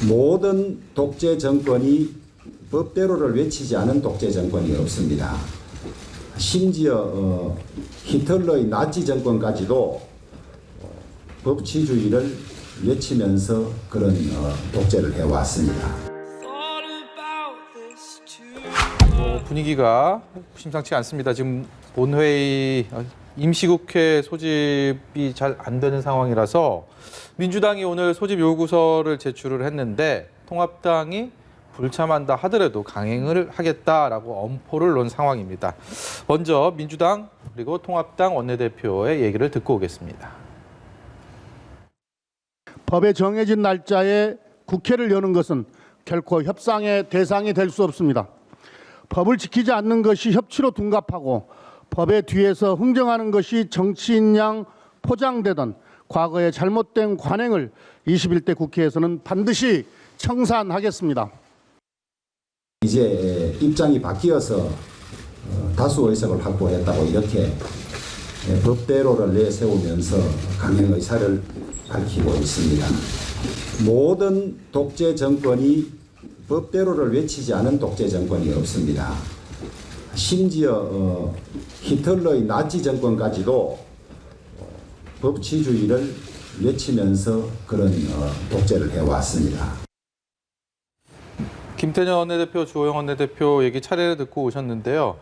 모든 독재 정권이 법대로를 외치지 않은 독재 정권이 없습니다. 심지어 히틀러의 나치 정권까지도 법치주의를 외치면서 그런 독재를 해왔습니다. 분위기가 심상치 않습니다. 지금 본회의 임시국회 소집이 잘 안 되는 상황이라서 민주당이 오늘 소집 요구서를 제출을 했는데 통합당이 불참한다 하더라도 강행을 하겠다라고 엄포를 놓은 상황입니다. 먼저 민주당 그리고 통합당 원내대표의 얘기를 듣고 오겠습니다. 법에 정해진 날짜에 국회를 여는 것은 결코 협상의 대상이 될 수 없습니다. 법을 지키지 않는 것이 협치로 둔갑하고 법의 뒤에서 흥정하는 것이 정치인 양 포장되던 과거의 잘못된 관행을 21대 국회에서는 반드시 청산하겠습니다. 이제 입장이 바뀌어서 다수 의석을 확보했다고 이렇게 법대로를 내세우면서 강행 의사를 밝히고 있습니다. 모든 독재 정권이 법대로를 외치지 않은 독재 정권이 없습니다. 심지어 히틀러의 나치 정권까지도 법치주의를 외치면서 그런 독재를 해왔습니다. 김태년 원내대표, 주호영 원내대표 얘기 차례를 듣고 오셨는데요.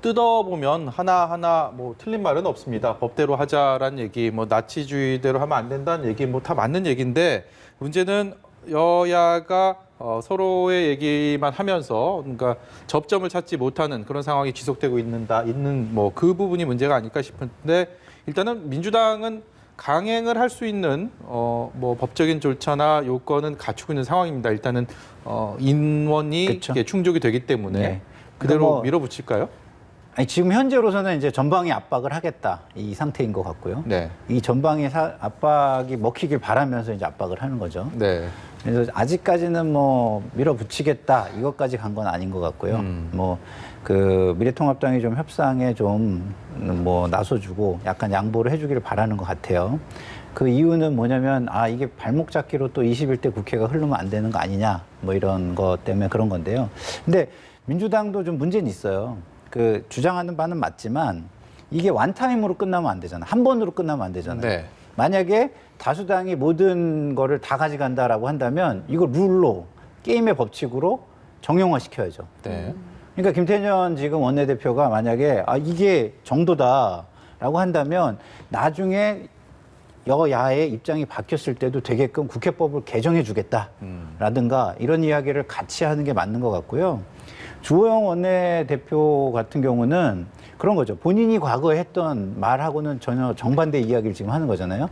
뜯어보면 하나하나 뭐 틀린 말은 없습니다. 법대로 하자라는 얘기, 뭐 나치주의대로 하면 안 된다는 얘기, 뭐 다 맞는 얘기인데 문제는 여야가 서로의 얘기만 하면서 그러니까 접점을 찾지 못하는 그런 상황이 지속되고 있는 뭐 그 부분이 문제가 아닐까 싶은데 일단은 민주당은 강행을 할 수 있는 뭐 법적인 절차나 요건은 갖추고 있는 상황입니다. 일단은 인원이 그렇죠. 충족이 되기 때문에 네. 그대로 뭐, 밀어붙일까요? 아니, 지금 현재로서는 이제 전방위 압박을 하겠다 이 상태인 것 같고요. 네. 이 전방위 압박이 먹히길 바라면서 이제 압박을 하는 거죠. 네. 그래서 아직까지는 뭐 밀어붙이겠다 이것까지 간 건 아닌 것 같고요. 뭐 그 미래통합당이 좀 협상에 좀 뭐 나서주고 약간 양보를 해주기를 바라는 것 같아요. 그 이유는 뭐냐면 이게 발목 잡기로 또 21대 국회가 흐르면 안 되는 거 아니냐 뭐 이런 것 때문에 그런 건데요. 근데 민주당도 좀 문제는 있어요. 그 주장하는 바는 맞지만 이게 원타임으로 끝나면 안 되잖아요. 한 번으로 끝나면 안 되잖아요. 네. 만약에 다수당이 모든 거를 다 가져간다라고 한다면 이거 룰로 게임의 법칙으로 정형화 시켜야죠. 네. 그러니까 김태년 지금 원내대표가 만약에 이게 정도다라고 한다면 나중에 여야의 입장이 바뀌었을 때도 되게끔 국회법을 개정해 주겠다라든가 이런 이야기를 같이 하는 게 맞는 것 같고요. 주호영 원내대표 같은 경우는 그런 거죠. 본인이 과거에 했던 말하고는 전혀 정반대 이야기를 지금 하는 거잖아요.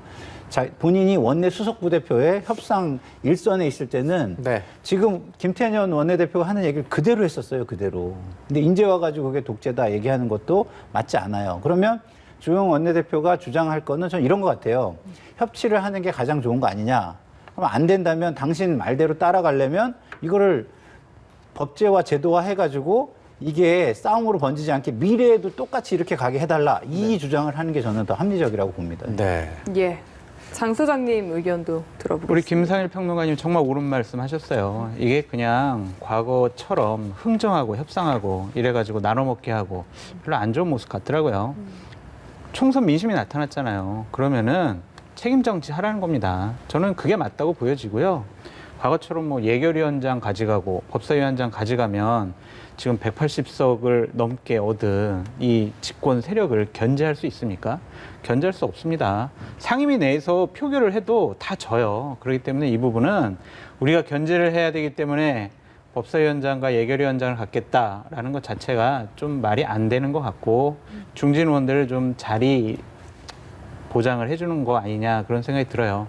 자, 본인이 원내 수석 부대표의 협상 일선에 있을 때는 네. 지금 김태년 원내대표가 하는 얘기를 그대로 했었어요. 그대로. 근데 이제 와가지고 그게 독재다 얘기하는 것도 맞지 않아요. 그러면 주호영 원내대표가 주장할 거는 전 이런 것 같아요. 협치를 하는 게 가장 좋은 거 아니냐. 그럼 안 된다면 당신 말대로 따라가려면 이거를 법제와 제도화 해가지고 이게 싸움으로 번지지 않게 미래에도 똑같이 이렇게 가게 해달라. 이 주장을 하는 게 저는 더 합리적이라고 봅니다. 네. 예. 장 소장님 의견도 들어보겠습니다. 우리 김상일 평론가님 정말 옳은 말씀하셨어요. 이게 그냥 과거처럼 흥정하고 협상하고 이래가지고 나눠먹게 하고 별로 안 좋은 모습 같더라고요. 총선 민심이 나타났잖아요. 그러면은 책임 정치 하라는 겁니다. 저는 그게 맞다고 보여지고요. 과거처럼 뭐 예결위원장 가져가고 법사위원장 가져가면 지금 180석을 넘게 얻은 이 집권 세력을 견제할 수 있습니까? 견제할 수 없습니다. 상임위 내에서 표결을 해도 다 져요. 그렇기 때문에 이 부분은 우리가 견제를 해야 되기 때문에 법사위원장과 예결위원장을 갖겠다라는 것 자체가 좀 말이 안 되는 것 같고 중진 의원들을 좀 자리 보장을 해주는 거 아니냐 그런 생각이 들어요.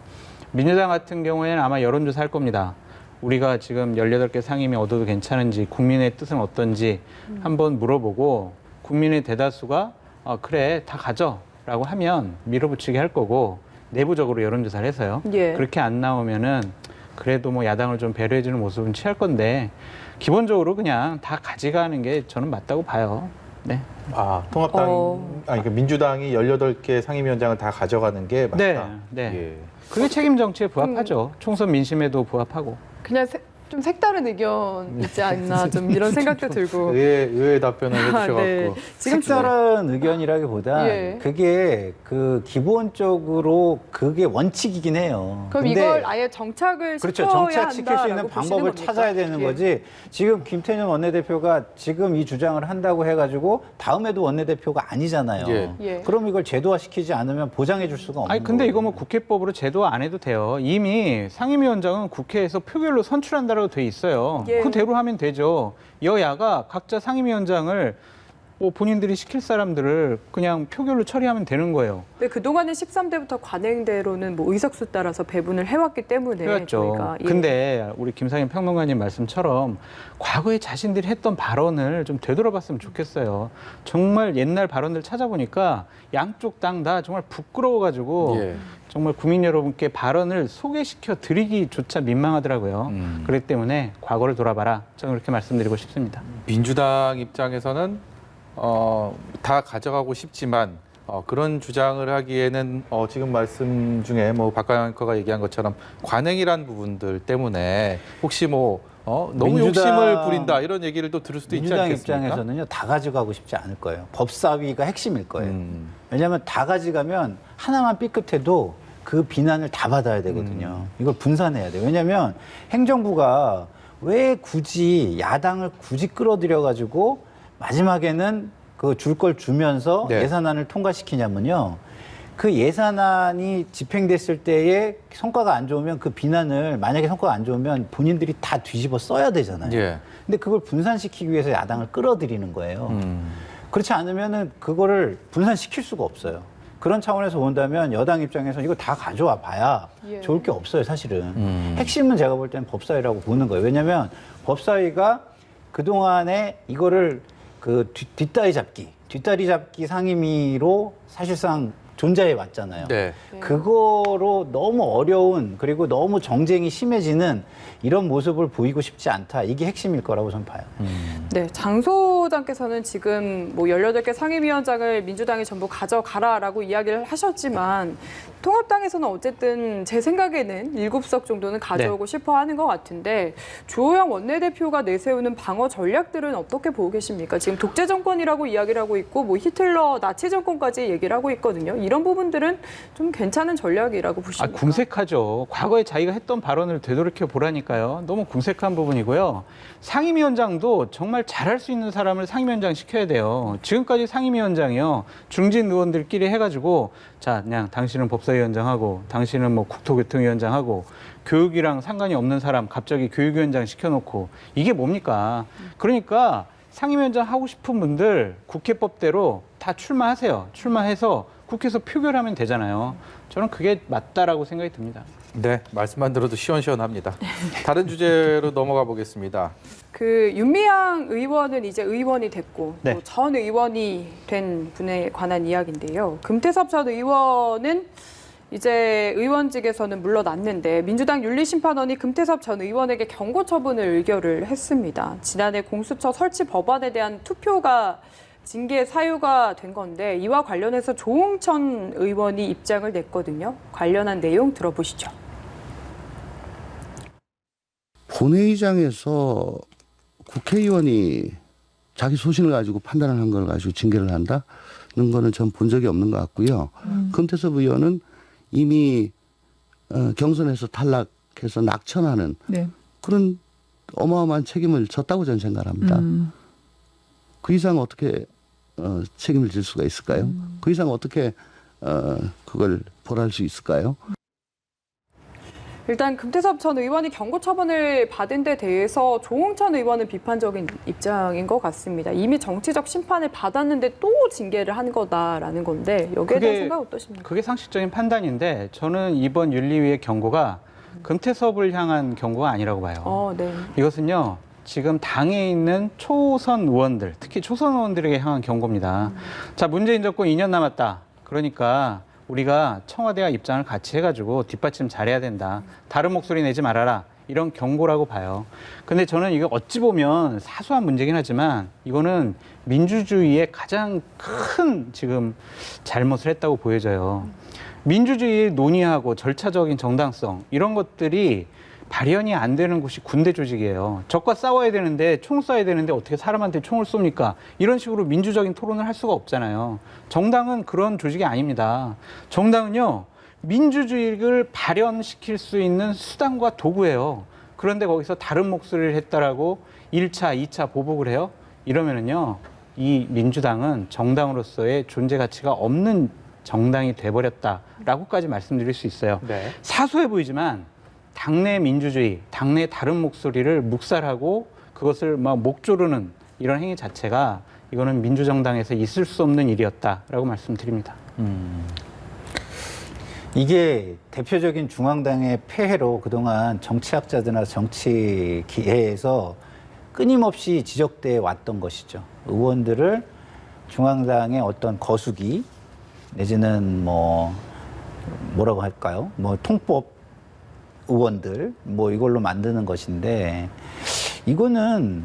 민주당 같은 경우에는 아마 여론조사 할 겁니다. 우리가 지금 18개 상임위 얻어도 괜찮은지 국민의 뜻은 어떤지 한번 물어보고 국민의 대다수가 그래 다 가져 라고 하면 밀어붙이게 할 거고 내부적으로 여론조사를 해서요. 예. 그렇게 안 나오면은 그래도 뭐 야당을 좀 배려해주는 모습은 취할 건데 기본적으로 그냥 다 가져가는 게 저는 맞다고 봐요. 네. 통합당, 그러니까 민주당이 18개 상임위원장을 다 가져가는 게 맞다. 네. 예. 그게 책임 정치에 부합하죠. 총선 민심에도 부합하고. 그냥 좀 색다른 의견 있지 않나 좀 이런 생각도 들고. 의외의 답변을 해주셔갖고. 네. 지금 색다른 의견이라기보다 예. 그게 그 기본적으로 그게 원칙이긴 해요. 그럼 근데 이걸 아예 정착을 그렇죠. 시켜야 정착시킬 수 있는 한다라고 보시는 방법을 겁니까? 찾아야 되는 예. 거지. 지금 김태년 원내대표가 지금 이 주장을 한다고 해가지고 다음에도 원내대표가 아니잖아요. 예. 예. 그럼 이걸 제도화시키지 않으면 보장해 줄 수가 없는 아니 근데 거예요. 이거 뭐 국회법으로 제도 안 해도 돼요. 이미 상임위원장은 국회에서 표결로 선출한다고 돼 있어요. 예. 그대로 하면 되죠. 여야가 각자 상임위원장을 뭐 본인들이 시킬 사람들을 그냥 표결로 처리하면 되는 거예요. 근데 그동안은 13대부터 관행대로는 뭐 의석수 따라서 배분을 해왔기 때문에 그렇죠. 저희가 예. 근데 우리 김상현 평론가님 말씀처럼 과거에 자신들이 했던 발언을 좀 되돌아봤으면 좋겠어요. 정말 옛날 발언들 찾아보니까 양쪽 당 다 정말 부끄러워가지고 예. 정말 국민 여러분께 발언을 소개시켜 드리기조차 민망하더라고요. 그렇기 때문에 과거를 돌아봐라. 저는 그렇게 말씀드리고 싶습니다. 민주당 입장에서는 다 가져가고 싶지만 그런 주장을 하기에는 지금 말씀 중에 뭐 박가영 앵커가 얘기한 것처럼 관행이란 부분들 때문에 혹시 뭐 너무 욕심을 부린다 이런 얘기를 또 들을 수도 있지 민주당 않겠습니까? 입장에서는요 다 가져가고 싶지 않을 거예요. 법사위가 핵심일 거예요. 왜냐하면 다 가져가면 하나만 삐끗해도 그 비난을 다 받아야 되거든요. 이걸 분산해야 돼요. 왜냐하면 행정부가 왜 굳이 야당을 굳이 끌어들여 가지고 마지막에는 그 줄 걸 주면서 네. 예산안을 통과시키냐면요. 그 예산안이 집행됐을 때에 성과가 안 좋으면 그 비난을 만약에 성과가 안 좋으면 본인들이 다 뒤집어 써야 되잖아요. 예. 근데 그걸 분산시키기 위해서 야당을 끌어들이는 거예요. 그렇지 않으면은 그거를 분산시킬 수가 없어요. 그런 차원에서 본다면 여당 입장에서 이거 다 가져와 봐야 예. 좋을 게 없어요, 사실은. 핵심은 제가 볼 때는 법사위라고 보는 거예요. 왜냐하면 법사위가 그동안에 이거를 그 뒷다리 잡기 상임위로 사실상 존재해 왔잖아요. 네. 그거로 너무 어려운 그리고 너무 정쟁이 심해지는 이런 모습을 보이고 싶지 않다. 이게 핵심일 거라고 저는 봐요. 네, 장 소장께서는 지금 뭐 18개 상임위원장을 민주당이 전부 가져가라라고 이야기를 하셨지만 통합당에서는 어쨌든 제 생각에는 7석 정도는 가져오고 싶어 하는 것 같은데 주호영 원내대표가 내세우는 방어 전략들은 어떻게 보고 계십니까? 지금 독재 정권이라고 이야기를 하고 있고 뭐 히틀러 나치 정권까지 얘기를 하고 있거든요. 이런 부분들은 좀 괜찮은 전략이라고 보십니까? 궁색하죠. 과거에 자기가 했던 발언을 되돌이켜 보라니까요. 너무 궁색한 부분이고요. 상임위원장도 정말 잘할 수 있는 사람을 상임위원장 시켜야 돼요. 지금까지 상임위원장이요. 중진 의원들끼리 해가지고 자, 그냥 당신은 법사위원장하고 당신은 뭐 국토교통위원장하고 교육이랑 상관이 없는 사람 갑자기 교육위원장 시켜놓고 이게 뭡니까? 그러니까 상임위원장 하고 싶은 분들 국회법대로 다 출마하세요. 출마해서 국회에서 표결하면 되잖아요. 저는 그게 맞다라고 생각이 듭니다. 네, 말씀만 들어도 시원시원합니다. 다른 주제로 넘어가 보겠습니다. 그 윤미향 의원은 이제 의원이 됐고 네. 또 전 의원이 된 분에 관한 이야기인데요. 금태섭 전 의원은 이제 의원직에서는 물러났는데 민주당 윤리심판원이 금태섭 전 의원에게 경고 처분을 의결을 했습니다. 지난해 공수처 설치 법안에 대한 투표가 징계 사유가 된 건데 이와 관련해서 조홍천 의원이 입장을 냈거든요. 관련한 내용 들어보시죠. 본회의장에서 국회의원이 자기 소신을 가지고 판단을 한 걸 가지고 징계를 한다는 거는 전 본 적이 없는 것 같고요. 금태섭 의원은 이미 경선에서 탈락해서 낙천하는 그런 어마어마한 책임을 졌다고 저는 생각합니다. 그 이상 어떻게 책임을 질 수가 있을까요? 그 이상 어떻게 그걸 벌할 수 있을까요? 일단 금태섭 전 의원이 경고 처분을 받은 데 대해서 조홍천 의원은 비판적인 입장인 것 같습니다. 이미 정치적 심판을 받았는데 또 징계를 한 거다라는 건데 여기에 대한 생각 어떠십니까? 그게 상식적인 판단인데 저는 이번 윤리위의 경고가 금태섭을 향한 경고가 아니라고 봐요. 네. 이것은요. 지금 당에 있는 초선 의원들, 특히 초선 의원들에게 향한 경고입니다. 자, 문재인 정권 2년 남았다. 그러니까 우리가 청와대와 입장을 같이 해가지고 뒷받침 잘해야 된다. 다른 목소리 내지 말아라. 이런 경고라고 봐요. 근데 저는 이거 어찌 보면 사소한 문제긴 하지만 이거는 민주주의의 가장 큰 지금 잘못을 했다고 보여져요. 민주주의 논의하고 절차적인 정당성 이런 것들이 발현이 안 되는 곳이 군대 조직이에요. 적과 싸워야 되는데 총 쏴야 되는데 어떻게 사람한테 총을 쏩니까? 이런 식으로 민주적인 토론을 할 수가 없잖아요. 정당은 그런 조직이 아닙니다. 정당은요. 민주주의를 발현시킬 수 있는 수단과 도구예요. 그런데 거기서 다른 목소리를 했다라고 1차, 2차 보복을 해요. 이러면은요. 이 민주당은 정당으로서의 존재 가치가 없는 정당이 돼버렸다라고까지 말씀드릴 수 있어요. 네. 사소해 보이지만 당내 민주주의, 당내 다른 목소리를 묵살하고 그것을 막 목조르는 이런 행위 자체가 이거는 민주정당에서 있을 수 없는 일이었다라고 말씀드립니다. 이게 대표적인 중앙당의 폐해로 그동안 정치학자들이나 정치계에서 끊임없이 지적돼 왔던 것이죠. 의원들을 중앙당의 어떤 거수기 내지는 뭐라고 할까요? 통법 의원들 이걸로 만드는 것인데 이거는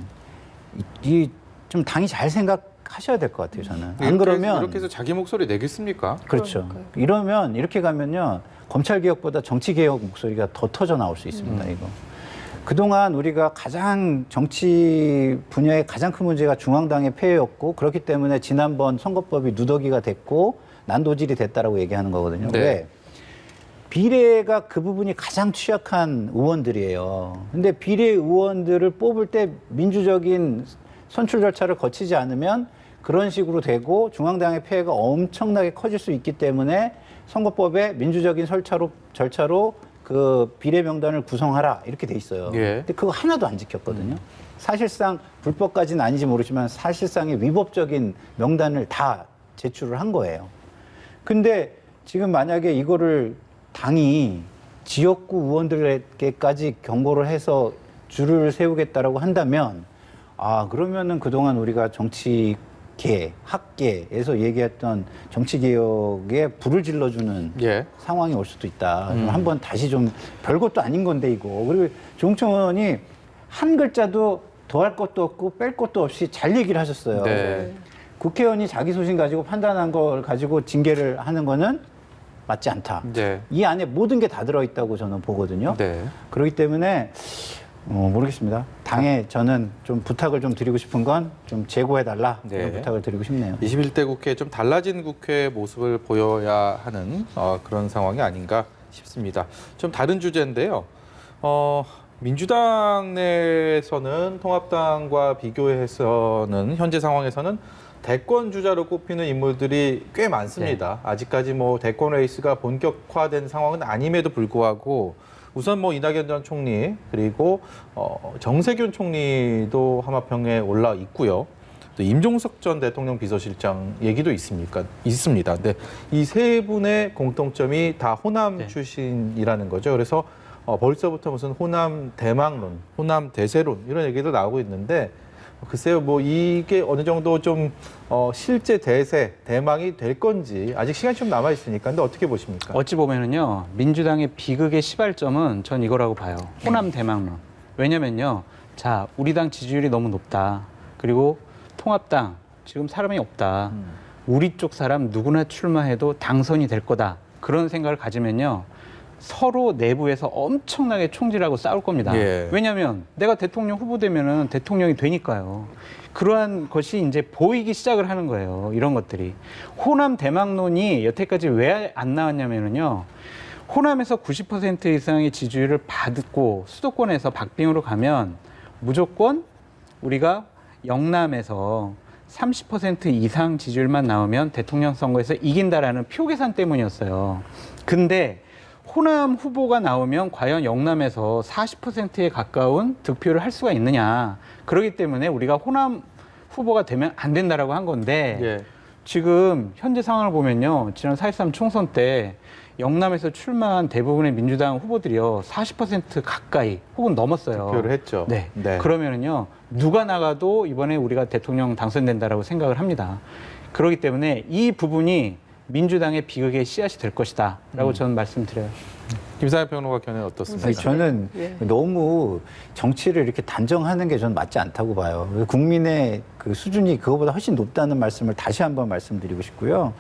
좀 당이 잘 생각하셔야 될 것 같아요. 저는 안 그러면 이렇게 해서 자기 목소리 내겠습니까? 그렇죠. 이러면 이렇게 가면요 검찰 개혁보다 정치 개혁 목소리가 더 터져 나올 수 있습니다. 이거 그동안 우리가 가장 정치 분야의 가장 큰 문제가 중앙당의 폐해였고 그렇기 때문에 지난번 선거법이 누더기가 됐고 난도질이 됐다라고 얘기하는 거거든요. 네. 왜? 비례가 그 부분이 가장 취약한 의원들이에요. 근데 비례 의원들을 뽑을 때 민주적인 선출 절차를 거치지 않으면 그런 식으로 되고 중앙당의 폐해가 엄청나게 커질 수 있기 때문에 선거법에 민주적인 절차로 그 비례 명단을 구성하라 이렇게 돼 있어요. 예. 근데 그거 하나도 안 지켰거든요. 사실상 불법까지는 아닌지 모르지만 사실상의 위법적인 명단을 다 제출을 한 거예요. 근데 지금 만약에 이거를 당이 지역구 의원들에게까지 경고를 해서 줄을 세우겠다라고 한다면 그러면은 그동안 우리가 정치계, 학계에서 얘기했던 정치개혁에 불을 질러주는 예. 상황이 올 수도 있다. 한번 다시 좀 별것도 아닌 건데 이거. 그리고 조홍천 의원이 한 글자도 더할 것도 없고 뺄 것도 없이 잘 얘기를 하셨어요. 네. 국회의원이 자기 소신 가지고 판단한 걸 가지고 징계를 하는 거는 맞지 않다. 네. 이 안에 모든 게 다 들어있다고 저는 보거든요. 네. 그렇기 때문에 모르겠습니다. 당에 저는 좀 부탁을 좀 드리고 싶은 건 좀 재고해달라 네. 이런 부탁을 드리고 싶네요. 21대 국회 좀 달라진 국회 모습을 보여야 하는 그런 상황이 아닌가 싶습니다. 좀 다른 주제인데요. 민주당 내에서는 통합당과 비교해서는 현재 상황에서는 대권 주자로 꼽히는 인물들이 꽤 많습니다. 아직까지 대권 레이스가 본격화된 상황은 아님에도 불구하고 우선 이낙연 전 총리 그리고 정세균 총리도 하마평에 올라 있고요. 또 임종석 전 대통령 비서실장 얘기도 있습니다. 근데 이 세 분의 공통점이 다 호남 출신이라는 거죠. 그래서 벌써부터 무슨 호남 대망론, 호남 대세론 이런 얘기도 나오고 있는데 글쎄요, 이게 어느 정도 좀 실제 대세, 대망이 될 건지 아직 시간이 좀 남아 있으니까. 근데 어떻게 보십니까? 어찌 보면은요, 민주당의 비극의 시발점은 전 이거라고 봐요. 호남 대망론. 왜냐면요, 자, 우리 당 지지율이 너무 높다. 그리고 통합당 지금 사람이 없다. 우리 쪽 사람 누구나 출마해도 당선이 될 거다. 그런 생각을 가지면요. 서로 내부에서 엄청나게 총질하고 싸울 겁니다. 예. 왜냐하면 내가 대통령 후보 되면은 대통령이 되니까요. 그러한 것이 이제 보이기 시작을 하는 거예요. 이런 것들이. 호남 대망론이 여태까지 왜 안 나왔냐면요. 호남에서 90% 이상의 지지율을 받고 수도권에서 박빙으로 가면 무조건 우리가 영남에서 30% 이상 지지율만 나오면 대통령 선거에서 이긴다라는 표 계산 때문이었어요. 근데 호남 후보가 나오면 과연 영남에서 40%에 가까운 득표를 할 수가 있느냐. 그렇기 때문에 우리가 호남 후보가 되면 안 된다라고 한 건데 예. 지금 현재 상황을 보면요. 지난 4.13 총선 때 영남에서 출마한 대부분의 민주당 후보들이요. 40% 가까이 혹은 넘었어요. 득표를 했죠. 네. 네. 그러면은요. 누가 나가도 이번에 우리가 대통령 당선된다라고 생각을 합니다. 그렇기 때문에 이 부분이 민주당의 비극의 씨앗이 될 것이다라고 저는 말씀드려요. 김상현 평론가 견해는 어떻습니까? 아니, 저는 예. 너무 정치를 이렇게 단정하는 게 저는 맞지 않다고 봐요. 국민의 그 수준이 그거보다 훨씬 높다는 말씀을 다시 한번 말씀드리고 싶고요.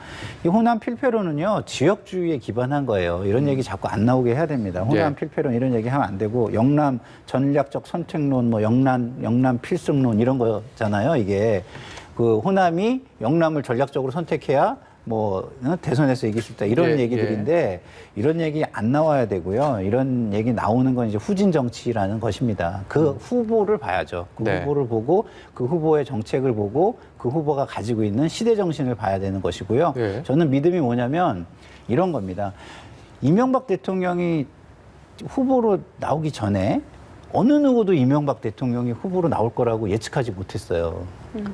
이 호남 필패론은요, 지역주의에 기반한 거예요. 이런 얘기 자꾸 안 나오게 해야 됩니다. 호남 예. 필패론 이런 얘기 하면 안 되고, 영남 전략적 선택론, 뭐 영남 필승론 이런 거잖아요. 이게 그 호남이 영남을 전략적으로 선택해야 뭐 대선에서 이길 수 있다 이런 예, 얘기들인데 이런 얘기 안 나와야 되고요. 이런 얘기 나오는 건 이제 후진 정치라는 것입니다. 그 후보를 봐야죠. 그 네. 후보를 보고 그 후보의 정책을 보고 그 후보가 가지고 있는 시대 정신을 봐야 되는 것이고요. 네. 저는 믿음이 뭐냐면 이런 겁니다. 이명박 대통령이 후보로 나오기 전에 어느 누구도 이명박 대통령이 후보로 나올 거라고 예측하지 못했어요.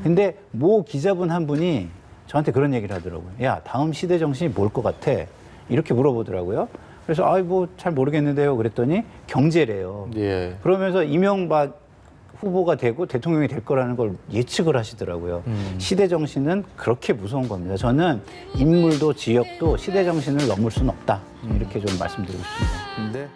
근데 모 기자분 한 분이 저한테 그런 얘기를 하더라고요. 야, 다음 시대 정신이 뭘 것 같아? 이렇게 물어보더라고요. 그래서 뭐 잘 모르겠는데요. 그랬더니 경제래요. 예. 그러면서 이명박 후보가 되고 대통령이 될 거라는 걸 예측을 하시더라고요. 시대 정신은 그렇게 무서운 겁니다. 저는 인물도 지역도 시대 정신을 넘을 수는 없다. 이렇게 좀 말씀드리고 싶습니다. 근데